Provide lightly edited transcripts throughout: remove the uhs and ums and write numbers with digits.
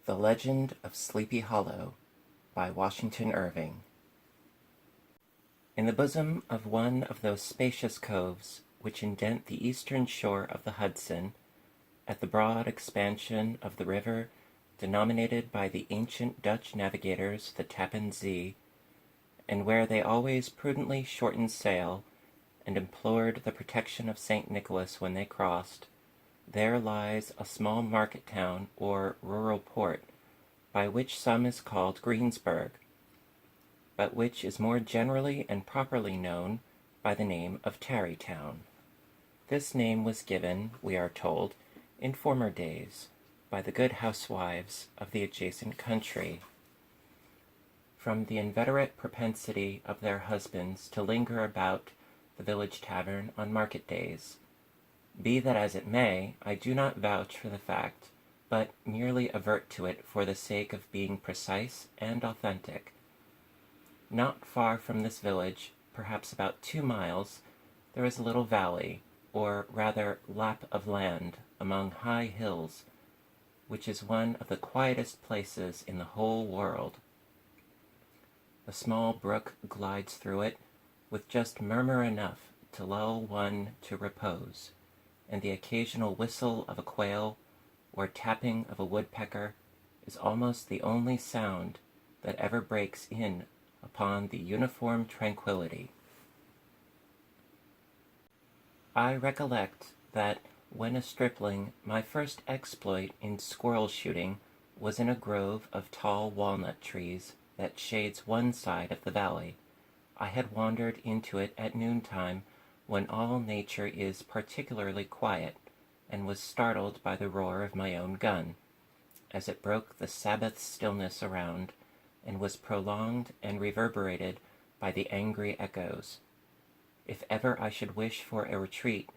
The Legend of Sleepy Hollow by Washington Irving. In the bosom of one of those spacious coves which indent the eastern shore of the Hudson, at the broad expansion of the river denominated by the ancient Dutch navigators the Tappan Zee, and where they always prudently shortened sail and implored the protection of St. Nicholas when they crossed, there lies a small market town or rural port, by which some is called Greensburg, but which is more generally and properly known by the name of Tarrytown. This name was given, we are told, in former days, by the good housewives of the adjacent country, from the inveterate propensity of their husbands to linger about the village tavern on market days. Be that as it may, I do not vouch for the fact, but merely avert to it for the sake of being precise and authentic. Not far from this village, perhaps about 2 miles, there is a little valley, or rather lap of land, among high hills, which is one of the quietest places in the whole world. A small brook glides through it, with just murmur enough to lull one to repose, and the occasional whistle of a quail or tapping of a woodpecker is almost the only sound that ever breaks in upon the uniform tranquillity. I recollect that when a stripling my first exploit in squirrel shooting was in a grove of tall walnut trees that shades one side of the valley. I had wandered into it at noontime, when all nature is particularly quiet, and was startled by the roar of my own gun, as it broke the Sabbath stillness around, and was prolonged and reverberated by the angry echoes. If ever I should wish for a retreat,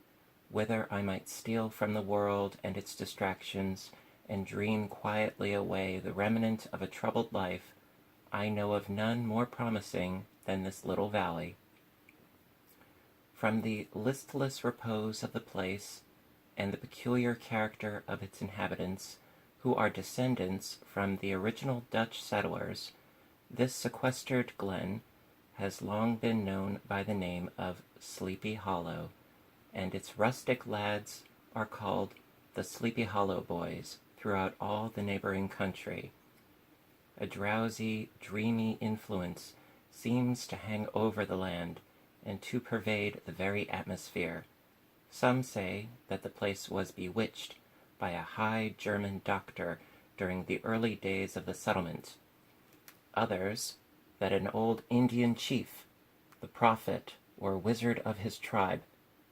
whither I might steal from the world and its distractions, and dream quietly away the remnant of a troubled life, I know of none more promising than this little valley. From the listless repose of the place, and the peculiar character of its inhabitants, who are descendants from the original Dutch settlers, this sequestered glen has long been known by the name of Sleepy Hollow, and its rustic lads are called the Sleepy Hollow Boys throughout all the neighboring country. A drowsy, dreamy influence seems to hang over the land and to pervade the very atmosphere. Some say that the place was bewitched by a high German doctor during the early days of the settlement. Others, that an old Indian chief, the prophet or wizard of his tribe,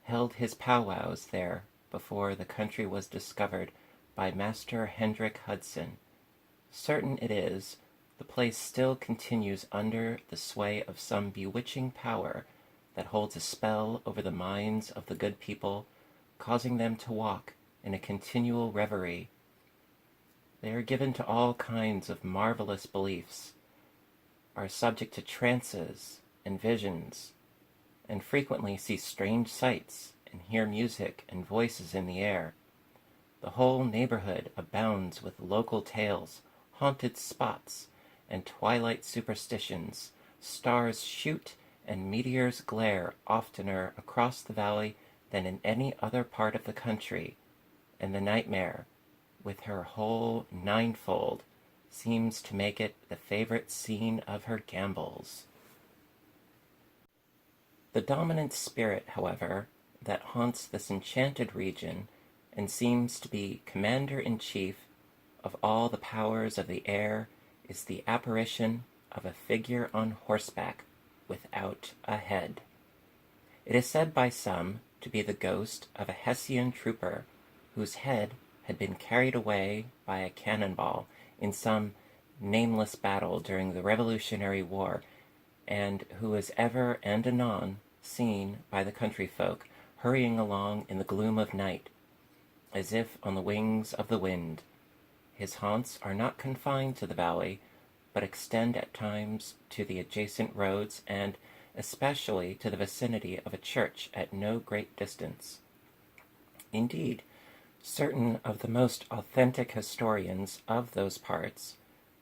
held his powwows there before the country was discovered by Master Hendrick Hudson. Certain it is, the place still continues under the sway of some bewitching power that holds a spell over the minds of the good people, causing them to walk in a continual reverie. They are given to all kinds of marvelous beliefs, are subject to trances and visions, and frequently see strange sights and hear music and voices in the air. The whole neighborhood abounds with local tales, haunted spots, and twilight superstitions. Stars shoot and meteors glare oftener across the valley than in any other part of the country, and the nightmare, with her whole ninefold, seems to make it the favorite scene of her gambols. The dominant spirit, however, that haunts this enchanted region, and seems to be commander-in-chief of all the powers of the air, is the apparition of a figure on horseback without a head. It is said by some to be the ghost of a Hessian trooper whose head had been carried away by a cannonball in some nameless battle during the Revolutionary War, and who is ever and anon seen by the country folk hurrying along in the gloom of night, as if on the wings of the wind. His haunts are not confined to the valley, but extend at times to the adjacent roads, and especially to the vicinity of a church at no great distance. Indeed, certain of the most authentic historians of those parts,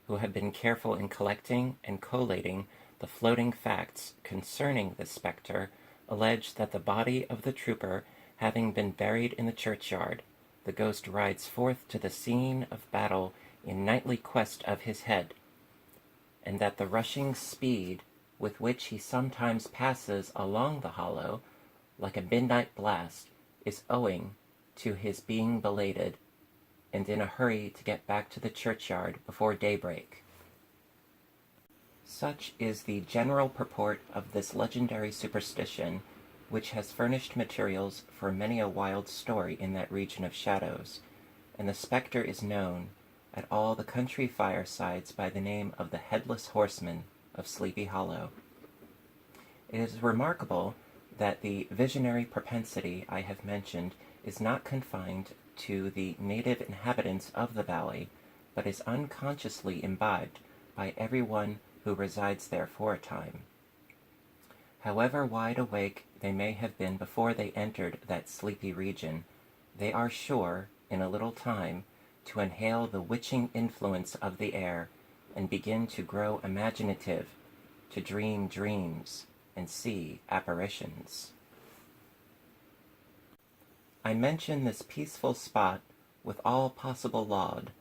who have been careful in collecting and collating the floating facts concerning this spectre, allege that the body of the trooper having been buried in the churchyard, the ghost rides forth to the scene of battle in nightly quest of his head, and that the rushing speed with which he sometimes passes along the hollow, like a midnight blast, is owing to his being belated, and in a hurry to get back to the churchyard before daybreak. Such is the general purport of this legendary superstition, which has furnished materials for many a wild story in that region of shadows, and the spectre is known at all the country firesides by the name of the Headless Horseman of Sleepy Hollow. It is remarkable that the visionary propensity I have mentioned is not confined to the native inhabitants of the valley, but is unconsciously imbibed by every one who resides there for a time. However wide awake they may have been before they entered that sleepy region, they are sure, in a little time, to inhale the witching influence of the air, and begin to grow imaginative, to dream dreams, and see apparitions. I mention this peaceful spot with all possible laud,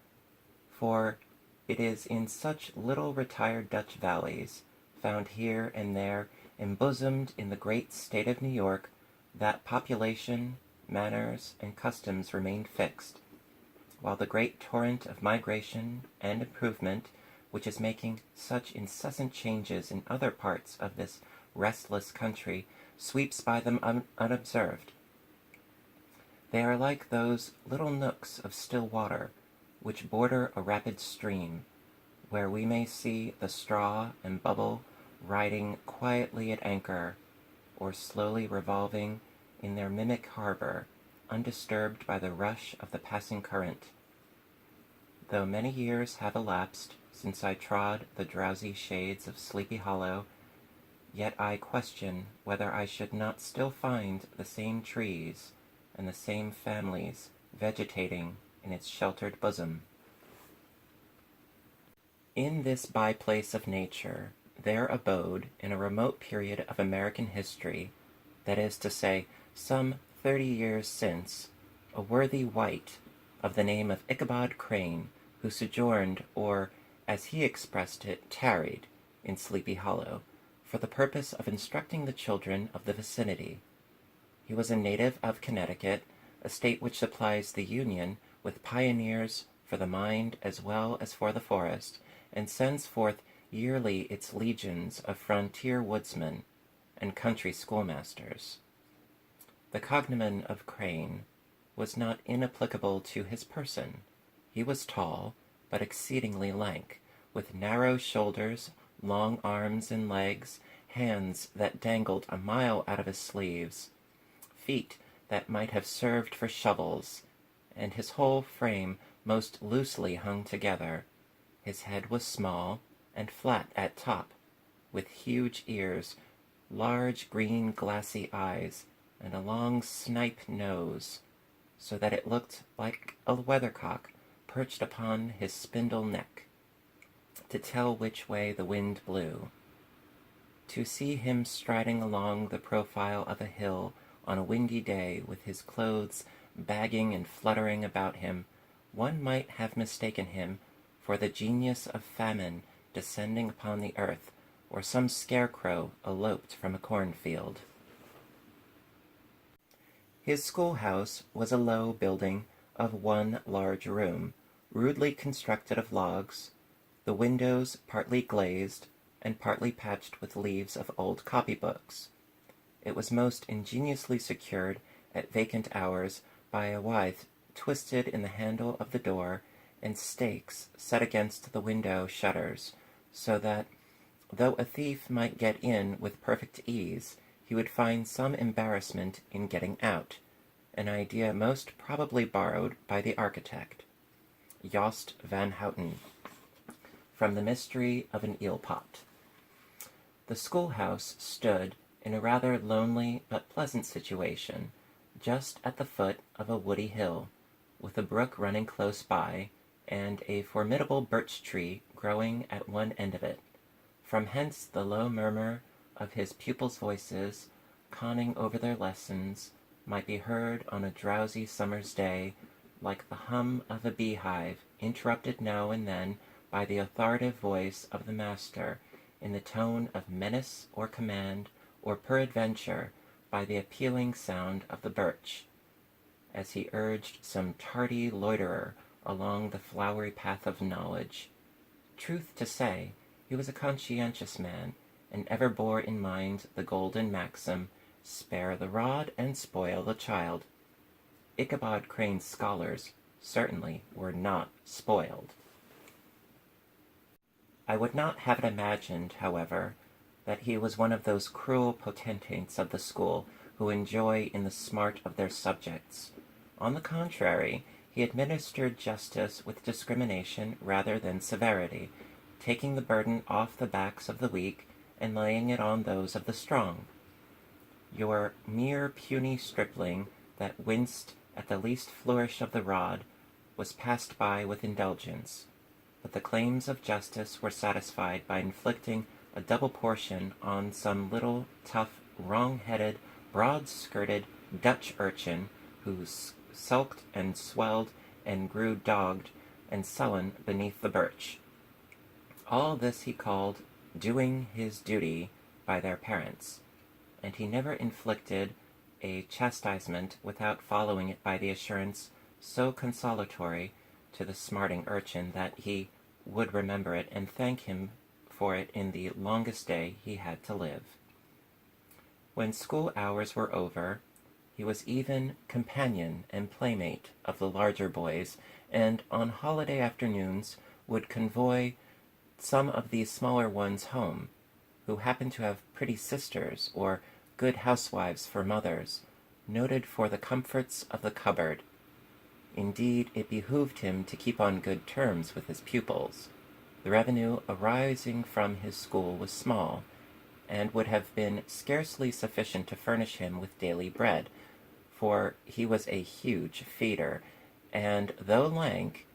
for it is in such little retired Dutch valleys, found here and there embosomed in the great state of New York, that population, manners, and customs remain fixed, while the great torrent of migration and improvement, which is making such incessant changes in other parts of this restless country, sweeps by them unobserved. They are like those little nooks of still water which border a rapid stream, where we may see the straw and bubble riding quietly at anchor, or slowly revolving in their mimic harbor, undisturbed by the rush of the passing current. Though many years have elapsed since I trod the drowsy shades of Sleepy Hollow, yet I question whether I should not still find the same trees and the same families vegetating in its sheltered bosom. In this byplace of nature there abode, in a remote period of American history, that is to say, some 30 years since, a worthy white of the name of Ichabod Crane, who sojourned, or, as he expressed it, tarried, in Sleepy Hollow, for the purpose of instructing the children of the vicinity. He was a native of Connecticut, a state which supplies the Union with pioneers for the mind as well as for the forest, and sends forth yearly its legions of frontier woodsmen and country schoolmasters. The cognomen of Crane was not inapplicable to his person. He was tall, but exceedingly lank, with narrow shoulders, long arms and legs, hands that dangled a mile out of his sleeves, feet that might have served for shovels, and his whole frame most loosely hung together. His head was small and flat at top, with huge ears, large green glassy eyes, and a long snipe nose, so that it looked like a weathercock perched upon his spindle neck, to tell which way the wind blew. To see him striding along the profile of a hill on a windy day, with his clothes bagging and fluttering about him, one might have mistaken him for the genius of famine descending upon the earth, or some scarecrow eloped from a cornfield. His schoolhouse was a low building of one large room, rudely constructed of logs, the windows partly glazed and partly patched with leaves of old copybooks. It was most ingeniously secured at vacant hours by a withe twisted in the handle of the door, and stakes set against the window shutters, so that, though a thief might get in with perfect ease, he would find some embarrassment in getting out, an idea most probably borrowed by the architect, Jost van Houten, from the mystery of an eel pot. The schoolhouse stood in a rather lonely but pleasant situation, just at the foot of a woody hill, with a brook running close by, and a formidable birch tree growing at one end of it. From hence the low murmur of his pupils' voices, conning over their lessons, might be heard on a drowsy summer's day, like the hum of a beehive, interrupted now and then by the authoritative voice of the master, in the tone of menace or command, or peradventure by the appealing sound of the birch, as he urged some tardy loiterer along the flowery path of knowledge. Truth to say, he was a conscientious man, and ever bore in mind the golden maxim, spare the rod and spoil the child. Ichabod Crane's scholars certainly were not spoiled. I would not have it imagined, however, that he was one of those cruel potentates of the school who enjoy in the smart of their subjects. On the contrary, he administered justice with discrimination rather than severity, taking the burden off the backs of the weak and laying it on those of the strong. Your mere puny stripling that winced at the least flourish of the rod was passed by with indulgence, but the claims of justice were satisfied by inflicting a double portion on some little, tough, wrong-headed, broad-skirted Dutch urchin who sulked and swelled and grew dogged and sullen beneath the birch. All this he called doing his duty by their parents, and he never inflicted a chastisement without following it by the assurance so consolatory to the smarting urchin that he would remember it and thank him for it in the longest day he had to live. When school hours were over, he was even companion and playmate of the larger boys, and on holiday afternoons would convoy some of these smaller ones home, who happened to have pretty sisters or good housewives for mothers, noted for the comforts of the cupboard. Indeed, it behooved him to keep on good terms with his pupils. The revenue arising from his school was small, and would have been scarcely sufficient to furnish him with daily bread, for he was a huge feeder, and though lank,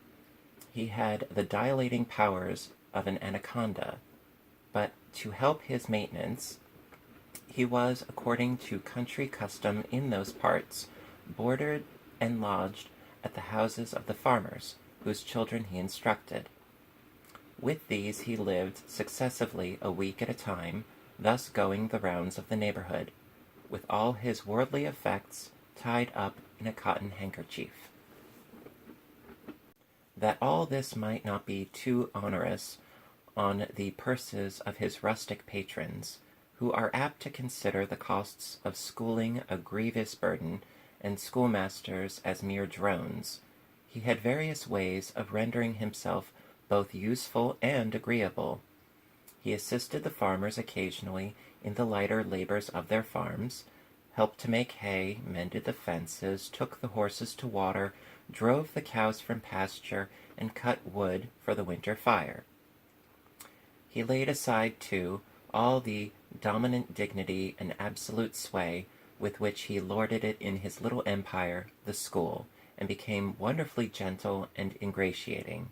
he had the dilating powers of an anaconda. But to help his maintenance, he was, according to country custom in those parts, boarded and lodged at the houses of the farmers, whose children he instructed. With these he lived successively a week at a time, thus going the rounds of the neighborhood, with all his worldly effects tied up in a cotton handkerchief. That all this might not be too onerous on the purses of his rustic patrons, who are apt to consider the costs of schooling a grievous burden, and schoolmasters as mere drones, he had various ways of rendering himself both useful and agreeable. He assisted the farmers occasionally in the lighter labors of their farms, helped to make hay, mended the fences, took the horses to water, drove the cows from pasture, and cut wood for the winter fire. He laid aside, too, all the dominant dignity and absolute sway with which he lorded it in his little empire, the school, and became wonderfully gentle and ingratiating.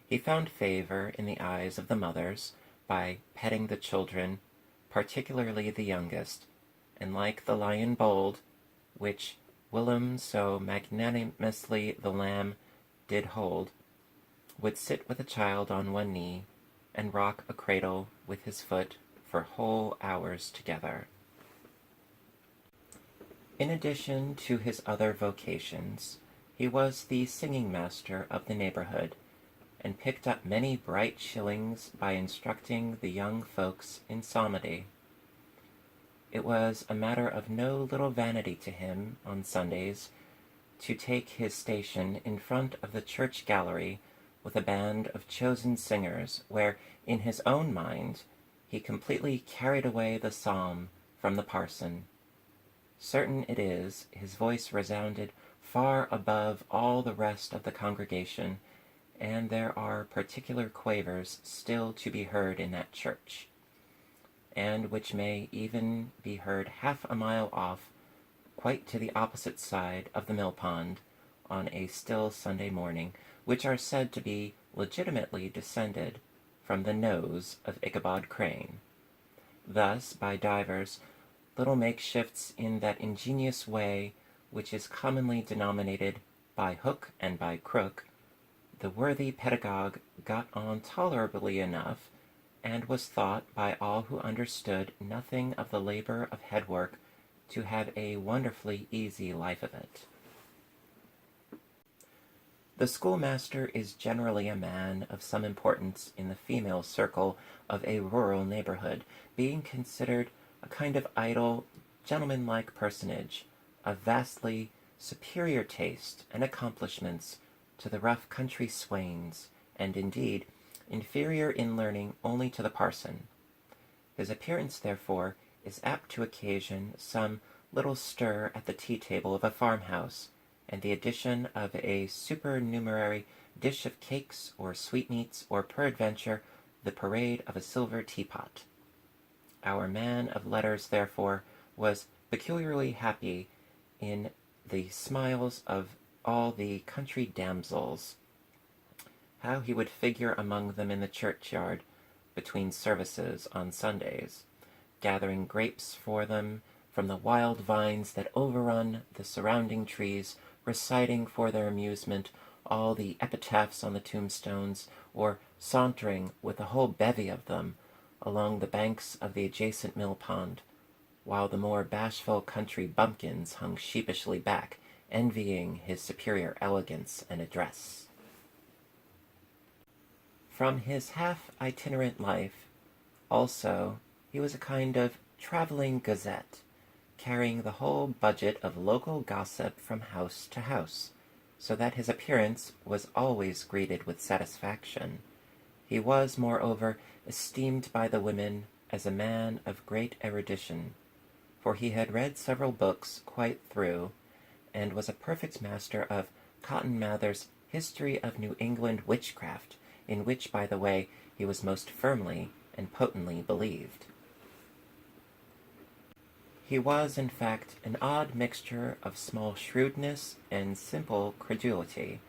He found favor in the eyes of the mothers by petting the children, particularly the youngest, and like the lion bold, which whilom so magnanimously the lamb did hold, would sit with a child on one knee, and rock a cradle with his foot for whole hours together. In addition to his other vocations, he was the singing master of the neighborhood, and picked up many bright shillings by instructing the young folks in psalmody. It was a matter of no little vanity to him, on Sundays, to take his station in front of the church gallery with a band of chosen singers, where, in his own mind, he completely carried away the psalm from the parson. Certain it is, his voice resounded far above all the rest of the congregation, and there are particular quavers still to be heard in that church. and which may even be heard half a mile off, quite to the opposite side of the mill pond, on a still Sunday morning, which are said to be legitimately descended from the nose of Ichabod Crane. Thus, by divers little makeshifts in that ingenious way which is commonly denominated by hook and by crook, the worthy pedagogue got on tolerably enough, and was thought by all who understood nothing of the labor of head work to have a wonderfully easy life of it. The schoolmaster is generally a man of some importance in the female circle of a rural neighborhood, being considered a kind of idle, gentlemanlike personage, of vastly superior taste and accomplishments to the rough country swains, and indeed inferior in learning only to the parson. His appearance, therefore, is apt to occasion some little stir at the tea-table of a farmhouse, and the addition of a supernumerary dish of cakes or sweetmeats, or peradventure the parade of a silver teapot. Our man of letters, therefore, was peculiarly happy in the smiles of all the country damsels. How he would figure among them in the churchyard between services on Sundays, gathering grapes for them from the wild vines that overrun the surrounding trees, reciting for their amusement all the epitaphs on the tombstones, or sauntering with a whole bevy of them along the banks of the adjacent mill pond, while the more bashful country bumpkins hung sheepishly back, envying his superior elegance and address. From his half-itinerant life, also, he was a kind of traveling gazette, carrying the whole budget of local gossip from house to house, so that his appearance was always greeted with satisfaction. He was, moreover, esteemed by the women as a man of great erudition, for he had read several books quite through, and was a perfect master of Cotton Mather's History of New England Witchcraft, in which, by the way, he was most firmly and potently believed. He was, in fact, an odd mixture of small shrewdness and simple credulity.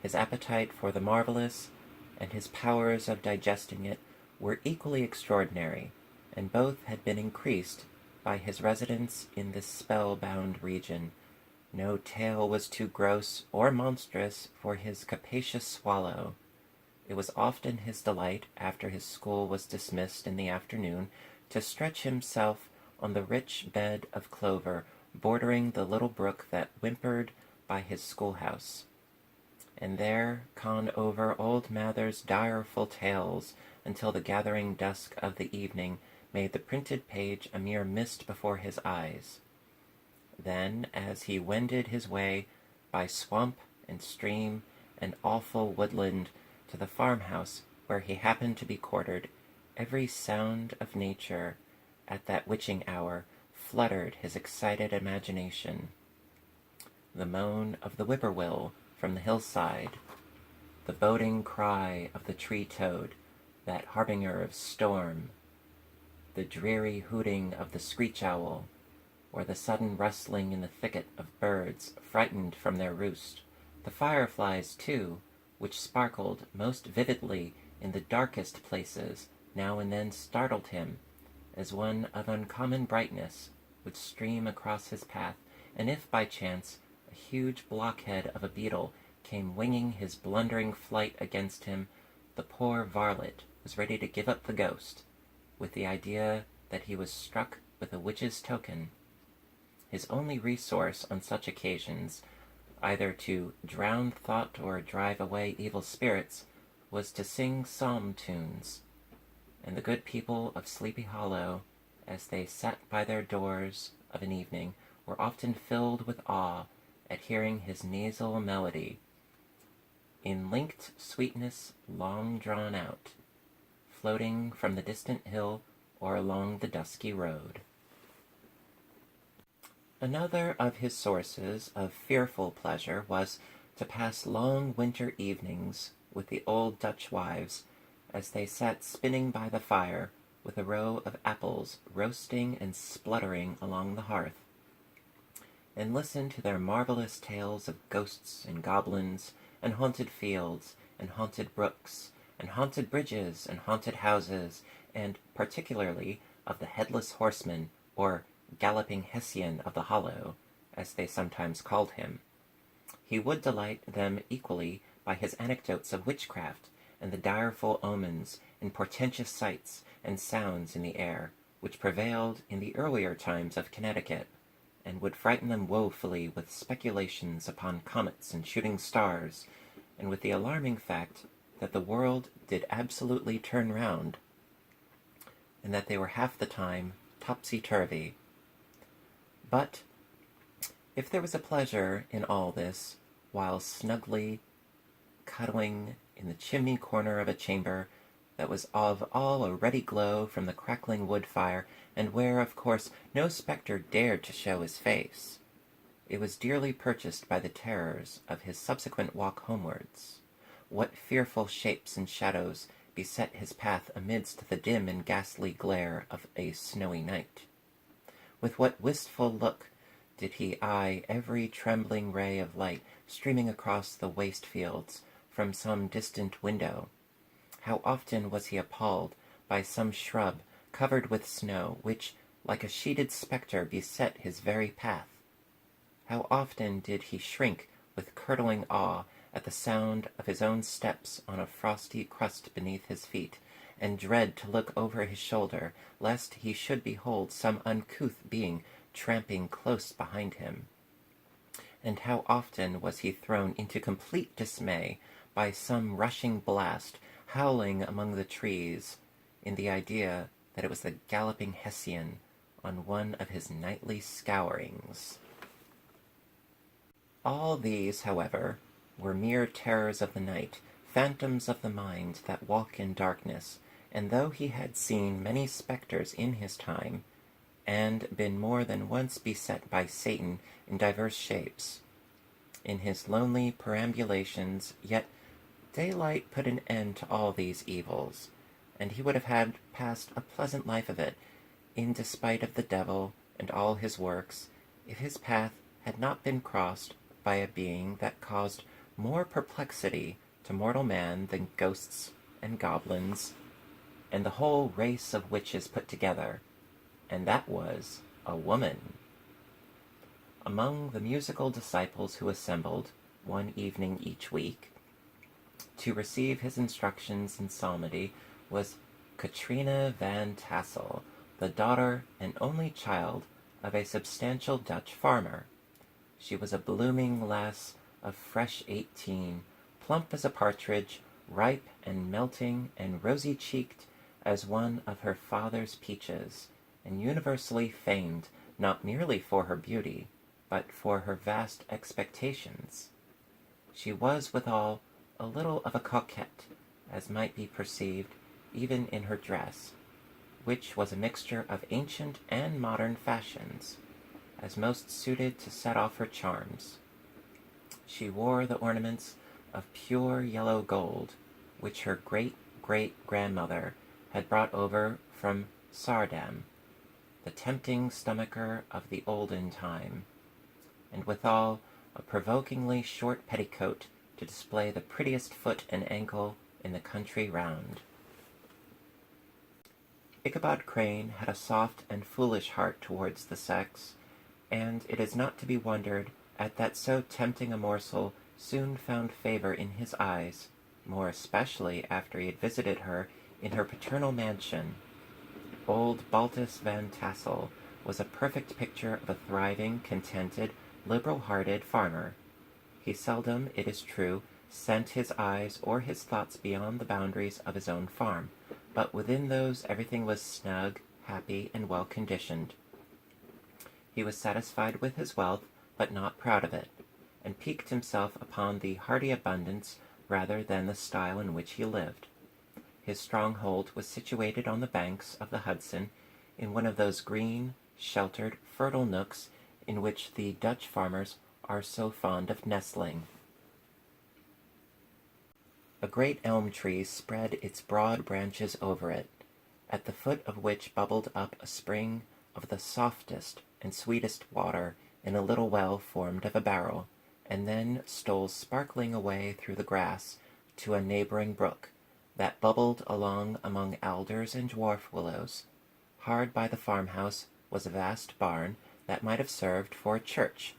His appetite for the marvelous and his powers of digesting it were equally extraordinary, and both had been increased by his residence in this spell-bound region. No tale was too gross or monstrous for his capacious swallow. It was often his delight, after his school was dismissed in the afternoon, to stretch himself on the rich bed of clover bordering the little brook that whimpered by his schoolhouse, and there con over old Mather's direful tales until the gathering dusk of the evening made the printed page a mere mist before his eyes. Then, as he wended his way by swamp and stream and awful woodland to the farmhouse where he happened to be quartered, every sound of nature at that witching hour fluttered his excited imagination. The moan of the whippoorwill from the hillside, the boding cry of the tree-toad, that harbinger of storm, the dreary hooting of the screech-owl, or the sudden rustling in the thicket of birds frightened from their roost, the fireflies, too, which sparkled most vividly in the darkest places, now and then startled him, as one of uncommon brightness would stream across his path, and if by chance a huge blockhead of a beetle came winging his blundering flight against him, the poor varlet was ready to give up the ghost, with the idea that he was struck with a witch's token. His only resource on such occasions, either to drown thought or drive away evil spirits, was to sing psalm tunes, and the good people of Sleepy Hollow, as they sat by their doors of an evening, were often filled with awe at hearing his nasal melody, in linked sweetness long drawn out, floating from the distant hill or along the dusky road. Another of his sources of fearful pleasure was to pass long winter evenings with the old Dutch wives, as they sat spinning by the fire, with a row of apples roasting and spluttering along the hearth, and listen to their marvelous tales of ghosts and goblins, and haunted fields, and haunted brooks, and haunted bridges, and haunted houses, and particularly of the headless horseman, or galloping Hessian of the hollow, as they sometimes called him. He would delight them equally by his anecdotes of witchcraft, and the direful omens and portentous sights and sounds in the air, which prevailed in the earlier times of Connecticut, and would frighten them woefully with speculations upon comets and shooting stars, and with the alarming fact that the world did absolutely turn round, and that they were half the time topsy-turvy. But if there was a pleasure in all this, while snugly cuddling in the chimney corner of a chamber that was of all a ruddy glow from the crackling wood fire, and where, of course, no spectre dared to show his face, it was dearly purchased by the terrors of his subsequent walk homewards. What fearful shapes and shadows beset his path amidst the dim and ghastly glare of a snowy night! With what wistful look did he eye every trembling ray of light streaming across the waste fields from some distant window! How often was he appalled by some shrub covered with snow, which, like a sheeted spectre, beset his very path! How often did he shrink with curdling awe at the sound of his own steps on a frosty crust beneath his feet, and dread to look over his shoulder, lest he should behold some uncouth being tramping close behind him! And how often was he thrown into complete dismay by some rushing blast howling among the trees, in the idea that it was the galloping Hessian on one of his nightly scourings! All these, however, were mere terrors of the night, phantoms of the mind that walk in darkness, and though he had seen many spectres in his time, and been more than once beset by Satan in divers shapes, in his lonely perambulations, yet daylight put an end to all these evils, and he would have had passed a pleasant life of it, in despite of the devil and all his works, if his path had not been crossed by a being that caused more perplexity to mortal man than ghosts and goblins, and the whole race of witches put together, and that was a woman. Among the musical disciples who assembled, one evening each week, to receive his instructions in psalmody, was Katrina van Tassel, the daughter and only child of a substantial Dutch farmer. She was a blooming lass of fresh 18, plump as a partridge, ripe and melting and rosy-cheeked as one of her father's peaches, and universally famed not merely for her beauty, but for her vast expectations. She was withal a little of a coquette, as might be perceived even in her dress, which was a mixture of ancient and modern fashions, as most suited to set off her charms. She wore the ornaments of pure yellow gold, which her great-great-grandmother had brought over from Saardam, the tempting stomacher of the olden time, and withal a provokingly short petticoat to display the prettiest foot and ankle in the country round. Ichabod Crane had a soft and foolish heart towards the sex, and it is not to be wondered at that so tempting a morsel soon found favor in his eyes, more especially after he had visited her in her paternal mansion. Old Baltus Van Tassel was a perfect picture of a thriving, contented, liberal-hearted farmer. He seldom, it is true, sent his eyes or his thoughts beyond the boundaries of his own farm, but within those everything was snug, happy, and well-conditioned. He was satisfied with his wealth, but not proud of it, and piqued himself upon the hearty abundance rather than the style in which he lived. His stronghold was situated on the banks of the Hudson, in one of those green, sheltered, fertile nooks in which the Dutch farmers are so fond of nestling. A great elm tree spread its broad branches over it, at the foot of which bubbled up a spring of the softest and sweetest water in a little well formed of a barrel, and then stole sparkling away through the grass to a neighboring brook that bubbled along among alders and dwarf willows. Hard by the farmhouse was a vast barn that might have served for a church,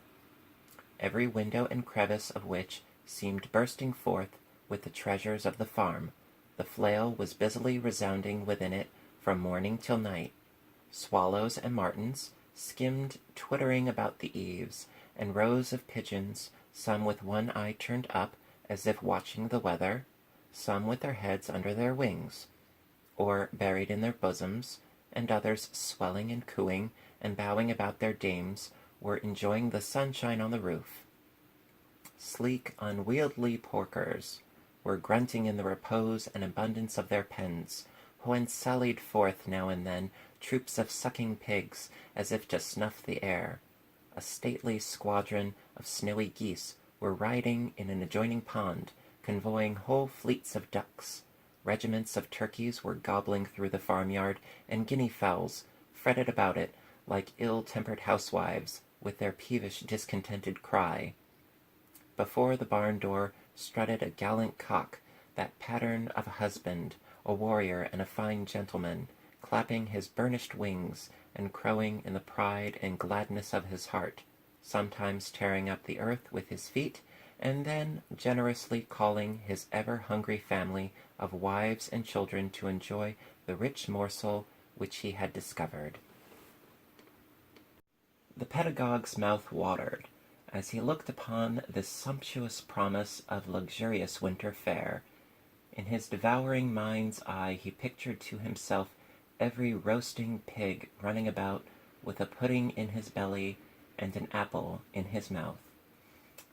every window and crevice of which seemed bursting forth with the treasures of the farm. The flail was busily resounding within it from morning till night. Swallows and martins skimmed twittering about the eaves, and rows of pigeons, some with one eye turned up as if watching the weather, some with their heads under their wings, or buried in their bosoms, and others swelling and cooing and bowing about their dames, were enjoying the sunshine on the roof. Sleek, unwieldy porkers were grunting in the repose and abundance of their pens, whence sallied forth now and then troops of sucking pigs, as if to snuff the air. A stately squadron of snowy geese were riding in an adjoining pond, convoying whole fleets of ducks. Regiments of turkeys were gobbling through the farmyard, and guinea fowls fretted about it like ill-tempered housewives, with their peevish discontented cry. Before the barn door strutted a gallant cock, that pattern of a husband, a warrior, and a fine gentleman, clapping his burnished wings, and crowing in the pride and gladness of his heart, sometimes tearing up the earth with his feet, and then generously calling his ever-hungry family of wives and children to enjoy the rich morsel which he had discovered. The pedagogue's mouth watered as he looked upon this sumptuous promise of luxurious winter fare. In his devouring mind's eye he pictured to himself every roasting pig running about with a pudding in his belly and an apple in his mouth.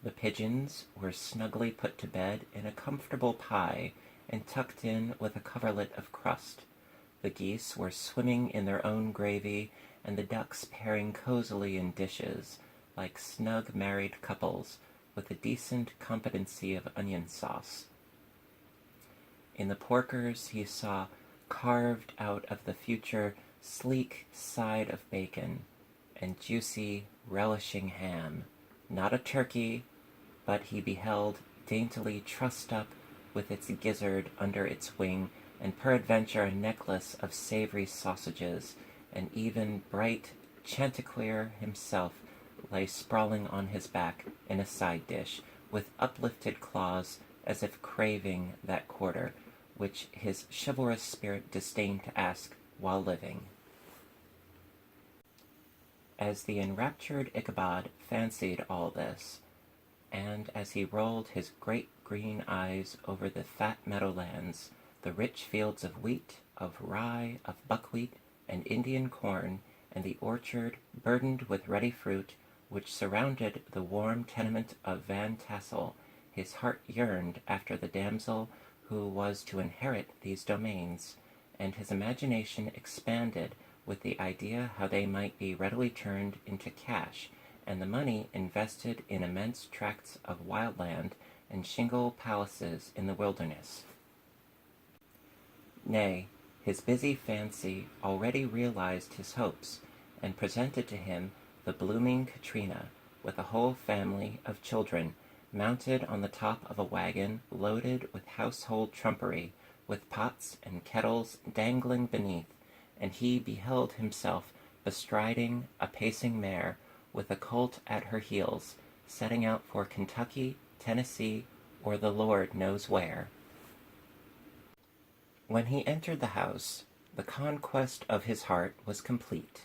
The pigeons were snugly put to bed in a comfortable pie and tucked in with a coverlet of crust. The geese were swimming in their own gravy, and the ducks pairing cosily in dishes, like snug married couples, with a decent competency of onion sauce. In the porkers he saw carved out of the future sleek side of bacon, and juicy, relishing ham, not a turkey, but he beheld daintily trussed up with its gizzard under its wing, and peradventure a necklace of savory sausages, and even bright Chanticleer himself lay sprawling on his back in a side dish, with uplifted claws, as if craving that quarter which his chivalrous spirit disdained to ask while living. As the enraptured Ichabod fancied all this, and as he rolled his great green eyes over the fat meadowlands, the rich fields of wheat, of rye, of buckwheat, and Indian corn, and the orchard burdened with ready fruit, which surrounded the warm tenement of Van Tassel, his heart yearned after the damsel who was to inherit these domains, and his imagination expanded with the idea how they might be readily turned into cash, and the money invested in immense tracts of wild land and shingle palaces in the wilderness. Nay, his busy fancy already realized his hopes, and presented to him the blooming Katrina, with a whole family of children, mounted on the top of a wagon loaded with household trumpery, with pots and kettles dangling beneath, and he beheld himself bestriding a pacing mare, with a colt at her heels, setting out for Kentucky, Tennessee, or the Lord knows where. When he entered the house, the conquest of his heart was complete.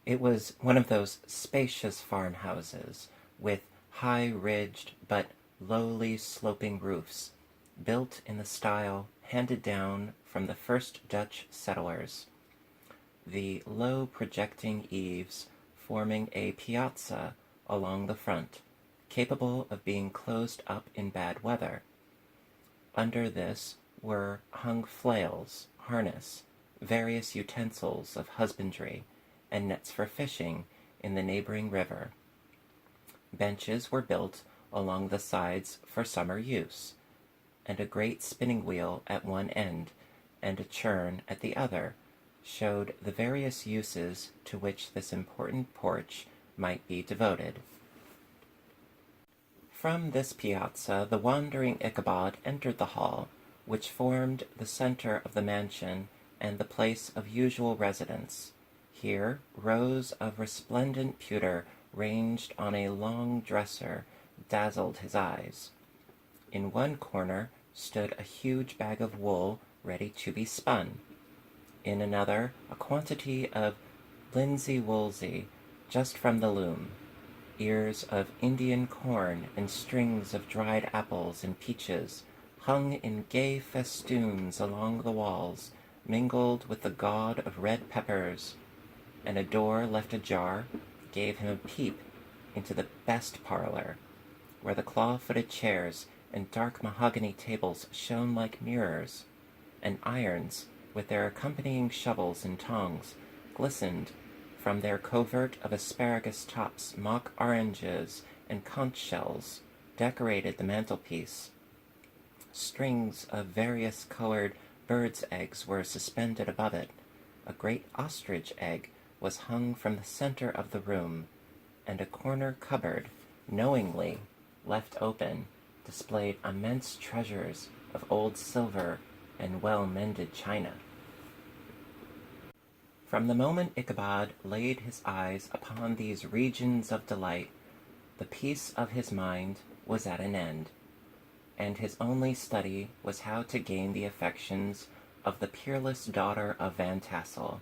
It was one of those spacious farmhouses, with high-ridged but lowly sloping roofs, built in the style handed down from the first Dutch settlers, the low projecting eaves forming a piazza along the front, capable of being closed up in bad weather. Under this were hung flails, harness, various utensils of husbandry, and nets for fishing in the neighboring river. Benches were built along the sides for summer use, and a great spinning wheel at one end, and a churn at the other, showed the various uses to which this important porch might be devoted. From this piazza the wandering Ichabod entered the hall, which formed the center of the mansion and the place of usual residence. Here rows of resplendent pewter ranged on a long dresser dazzled his eyes. In one corner stood a huge bag of wool ready to be spun. In another a quantity of linsey-woolsey just from the loom, ears of Indian corn and strings of dried apples and peaches hung in gay festoons along the walls, mingled with the gaud of red peppers, and a door left ajar gave him a peep into the best parlor, where the claw-footed chairs and dark mahogany tables shone like mirrors, and irons, with their accompanying shovels and tongs, glistened from their covert of asparagus tops. Mock oranges and conch shells decorated the mantelpiece. Strings of various colored birds' eggs were suspended above it. A great ostrich egg was hung from the center of the room, and a corner cupboard, knowingly left open, displayed immense treasures of old silver and well-mended china. From the moment Ichabod laid his eyes upon these regions of delight, the peace of his mind was at an end, and his only study was how to gain the affections of the peerless daughter of Van Tassel.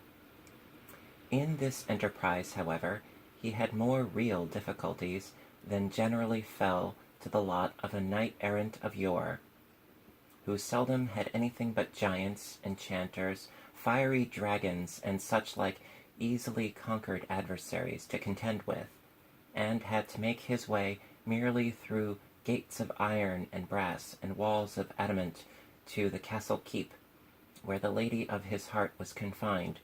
In this enterprise, however, he had more real difficulties than generally fell to the lot of a knight-errant of yore, who seldom had anything but giants, enchanters, fiery dragons, and such like easily conquered adversaries to contend with, and had to make his way merely through gates of iron and brass and walls of adamant to the castle keep, where the lady of his heart was confined,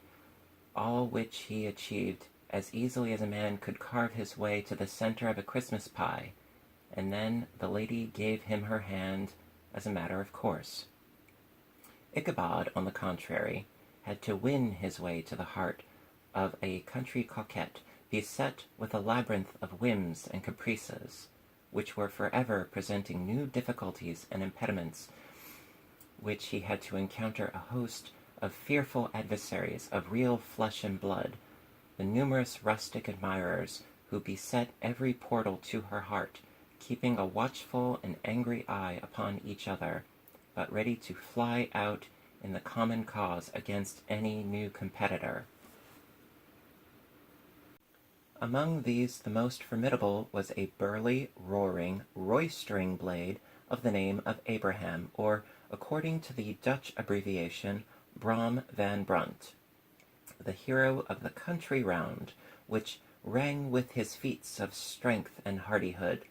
all which he achieved as easily as a man could carve his way to the center of a Christmas pie, and then the lady gave him her hand as a matter of course. Ichabod, on the contrary, had to win his way to the heart of a country coquette, beset with a labyrinth of whims and caprices, which were forever presenting new difficulties and impediments, which he had to encounter a host of fearful adversaries of real flesh and blood, the numerous rustic admirers who beset every portal to her heart, keeping a watchful and angry eye upon each other, but ready to fly out in the common cause against any new competitor. Among these the most formidable was a burly, roaring, roystering blade of the name of Abraham, or, according to the Dutch abbreviation, Brom van Brunt, the hero of the country round, which rang with his feats of strength and hardihood.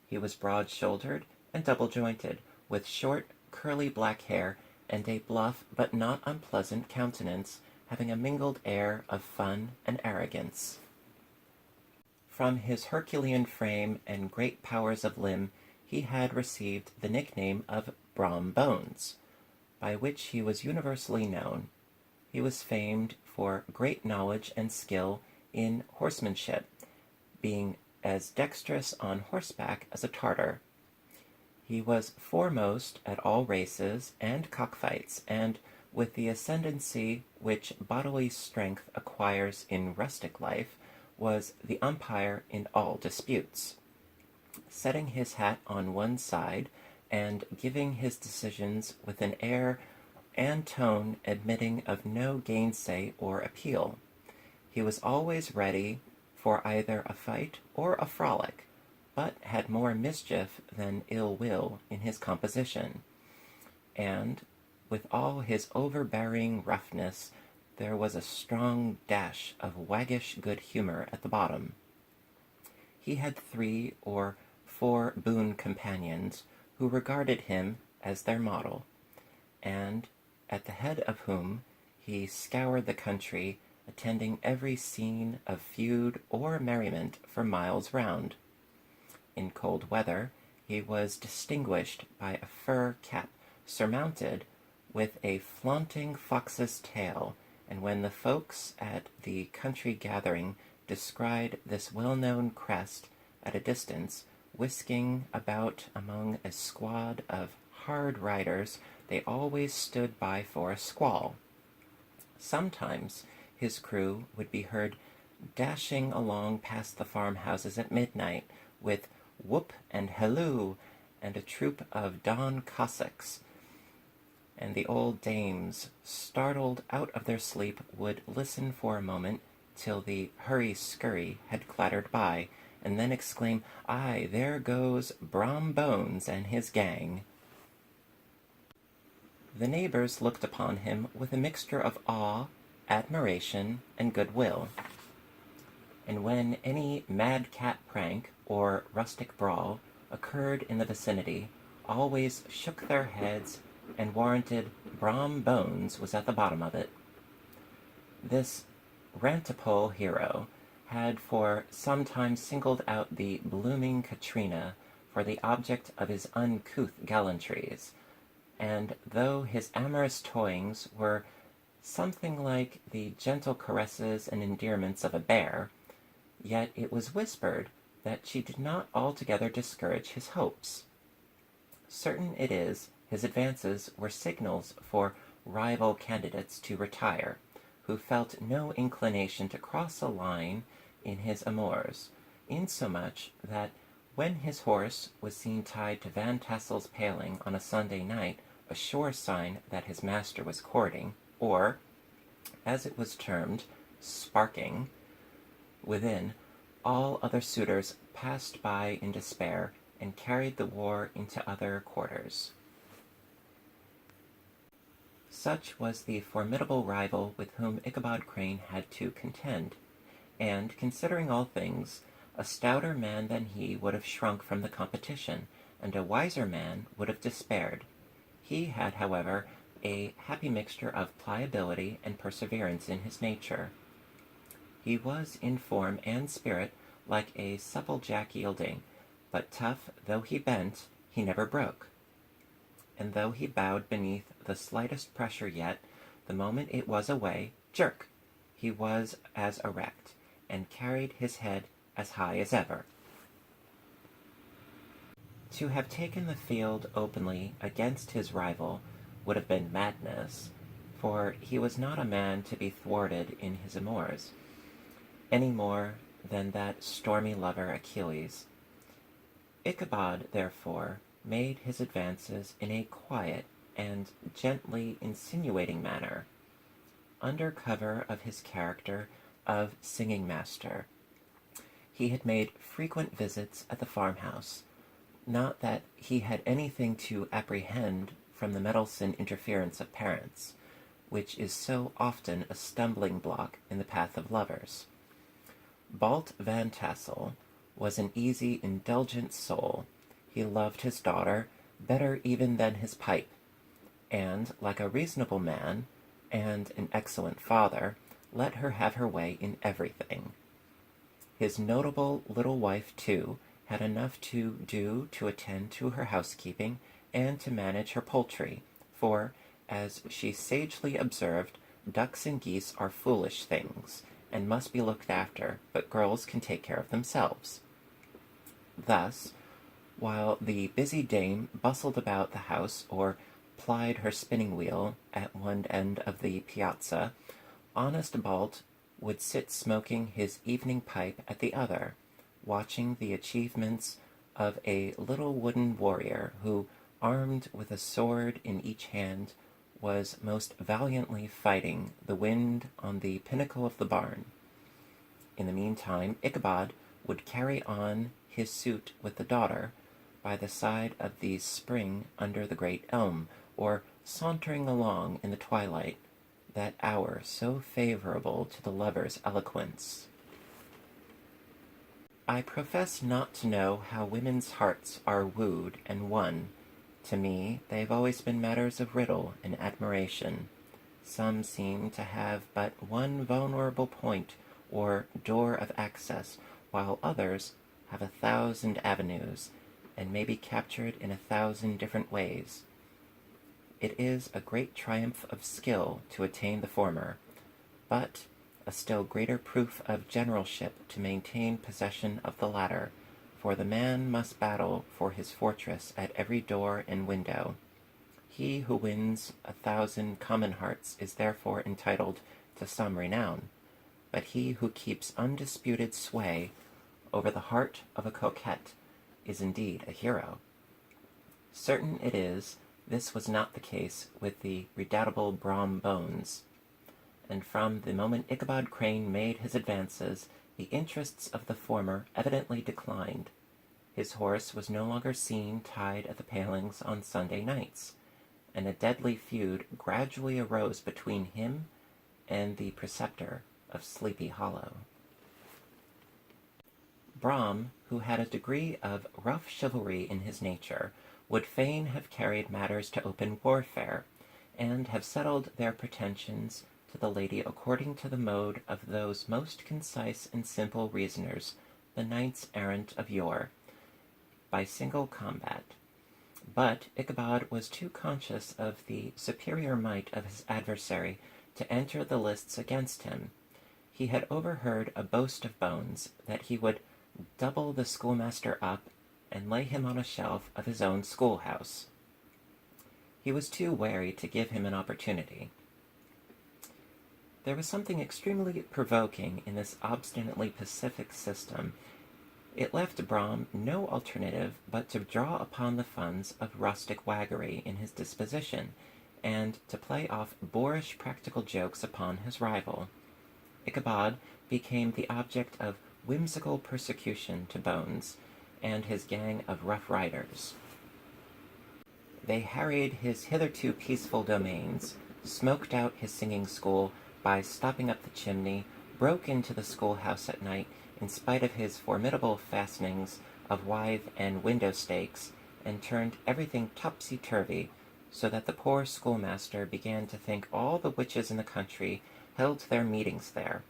He was broad-shouldered and double-jointed, with short, curly black hair, and a bluff but not unpleasant countenance, having a mingled air of fun and arrogance. From his Herculean frame and great powers of limb, he had received the nickname of Brom Bones, by which he was universally known. He was famed for great knowledge and skill in horsemanship, being as dexterous on horseback as a Tartar. He was foremost at all races and cockfights, and, with the ascendancy which bodily strength acquires in rustic life, was the umpire in all disputes, setting his hat on one side and giving his decisions with an air and tone admitting of no gainsay or appeal. He was always ready for either a fight or a frolic, but had more mischief than ill will in his composition, and, with all his overbearing roughness, there was a strong dash of waggish good humor at the bottom. He had 3 or 4 boon companions who regarded him as their model, and at the head of whom he scoured the country, attending every scene of feud or merriment for miles round. In cold weather he was distinguished by a fur cap surmounted with a flaunting fox's tail, and when the folks at the country gathering descried this well-known crest at a distance, whisking about among a squad of hard riders, they always stood by for a squall. Sometimes his crew would be heard dashing along past the farmhouses at midnight with whoop and halloo and a troop of Don Cossacks, and the old dames, startled out of their sleep, would listen for a moment till the hurry-scurry had clattered by, and then exclaim, "Aye, there goes Brom Bones and his gang." The neighbors looked upon him with a mixture of awe, admiration, and goodwill, and when any madcap prank or rustic brawl occurred in the vicinity, always shook their heads and warranted Brom Bones was at the bottom of it. This rantipole hero had for some time singled out the blooming Katrina for the object of his uncouth gallantries, and though his amorous toyings were something like the gentle caresses and endearments of a bear, yet it was whispered that she did not altogether discourage his hopes. Certain it is, his advances were signals for rival candidates to retire, who felt no inclination to cross a line in his amours, insomuch that when his horse was seen tied to Van Tassel's paling on a Sunday night, a sure sign that his master was courting, or, as it was termed, sparking, within, all other suitors passed by in despair, and carried the war into other quarters. Such was the formidable rival with whom Ichabod Crane had to contend, and, considering all things, a stouter man than he would have shrunk from the competition, and a wiser man would have despaired. He had, however, a happy mixture of pliability and perseverance in his nature. He was in form and spirit like a supple jack yielding, but tough though he bent, he never broke. And though he bowed beneath the slightest pressure, yet, the moment it was away, jerk, he was as erect, and carried his head as high as ever. To have taken the field openly against his rival would have been madness, for he was not a man to be thwarted in his amours, any more than that stormy lover Achilles. Ichabod, therefore, made his advances in a quiet and gently insinuating manner, under cover of his character of singing master. He had made frequent visits at the farmhouse, not that he had anything to apprehend from the meddlesome interference of parents, which is so often a stumbling block in the path of lovers. Balt Van Tassel was an easy, indulgent soul. He loved his daughter better even than his pipe, and, like a reasonable man and an excellent father, let her have her way in everything. His notable little wife, too, had enough to do to attend to her housekeeping and to manage her poultry, for, as she sagely observed, ducks and geese are foolish things, and must be looked after, but girls can take care of themselves. Thus, while the busy dame bustled about the house or plied her spinning-wheel at one end of the piazza, honest Balt would sit smoking his evening pipe at the other, watching the achievements of a little wooden warrior who, armed with a sword in each hand, was most valiantly fighting the wind on the pinnacle of the barn. In the meantime, Ichabod would carry on his suit with the daughter by the side of the spring under the great elm, or sauntering along in the twilight, that hour so favorable to the lover's eloquence. I profess not to know how women's hearts are wooed and won. To me, they have always been matters of riddle and admiration. Some seem to have but one vulnerable point or door of access, while others have 1,000 avenues, and may be captured in 1,000 different ways. it is a great triumph of skill to attain the former, but a still greater proof of generalship to maintain possession of the latter, for the man must battle for his fortress at every door and window. He who wins 1,000 common hearts is therefore entitled to some renown, but he who keeps undisputed sway over the heart of a coquette is indeed a hero. Certain it is, this was not the case with the redoubtable Brom Bones, and from the moment Ichabod Crane made his advances, the interests of the former evidently declined. His horse was no longer seen tied at the palings on Sunday nights, and a deadly feud gradually arose between him and the preceptor of Sleepy Hollow. Brom, who had a degree of rough chivalry in his nature, would fain have carried matters to open warfare, and have settled their pretensions to the lady according to the mode of those most concise and simple reasoners, the knights errant of yore, by single combat. But Ichabod was too conscious of the superior might of his adversary to enter the lists against him. He had overheard a boast of Bones that he would double the schoolmaster up and lay him on a shelf of his own schoolhouse. He was too wary to give him an opportunity. There was something extremely provoking in this obstinately pacific system. It left Brom no alternative but to draw upon the funds of rustic waggery in his disposition, and to play off boorish practical jokes upon his rival. Ichabod became the object of whimsical persecution to Bones and his gang of rough riders. They harried his hitherto peaceful domains, smoked out his singing school by stopping up the chimney, broke into the schoolhouse at night in spite of his formidable fastenings of withe and window stakes, and turned everything topsy-turvy, so that the poor schoolmaster began to think all the witches in the country held their meetings there.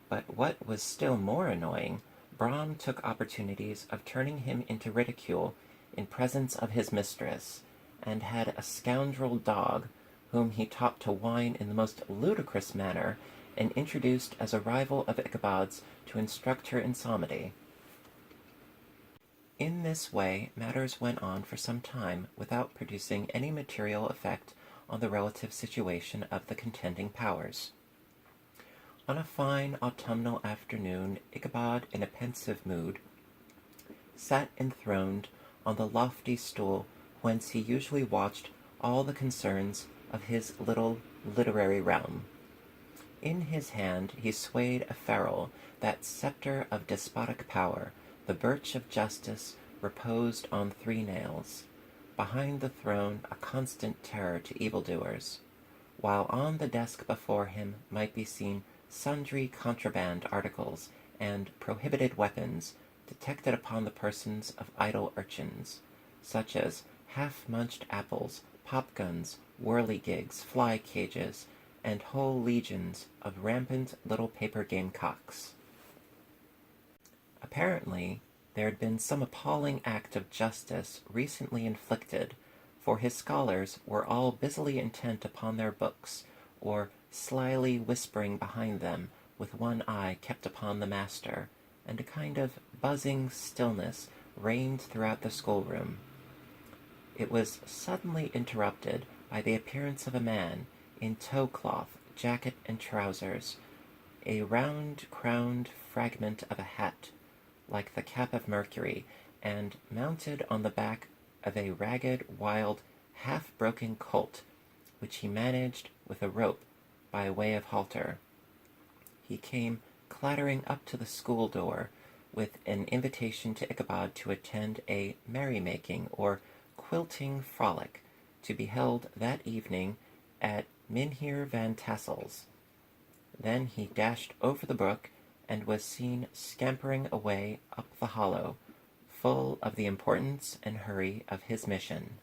But what was still more annoying, Brom took opportunities of turning him into ridicule in presence of his mistress, and had a scoundrel dog, whom he taught to whine in the most ludicrous manner, and introduced as a rival of Ichabod's to instruct her in psalmody. In this way matters went on for some time without producing any material effect on the relative situation of the contending powers. On a fine autumnal afternoon, Ichabod, in a pensive mood, sat enthroned on the lofty stool whence he usually watched all the concerns of his little literary realm. In his hand he swayed a ferule, that sceptre of despotic power. The birch of justice reposed on 3 nails. Behind the throne a constant terror to evildoers, while on the desk before him might be seen sundry contraband articles and prohibited weapons detected upon the persons of idle urchins, such as half-munched apples, pop-guns, whirligigs, fly-cages, and whole legions of rampant little paper gamecocks. Apparently, there had been some appalling act of justice recently inflicted, for his scholars were all busily intent upon their books, or slyly whispering behind them, with one eye kept upon the master, and a kind of buzzing stillness reigned throughout the schoolroom. It was suddenly interrupted by the appearance of a man in tow-cloth, jacket and trousers, a round-crowned fragment of a hat, like the cap of Mercury, and mounted on the back of a ragged, wild, half-broken colt, which he managed with a rope by way of halter. He came clattering up to the school door with an invitation to Ichabod to attend a merrymaking or quilting frolic to be held that evening at Mynheer Van Tassel's. Then he dashed over the brook and was seen scampering away up the hollow, full of the importance and hurry of his mission.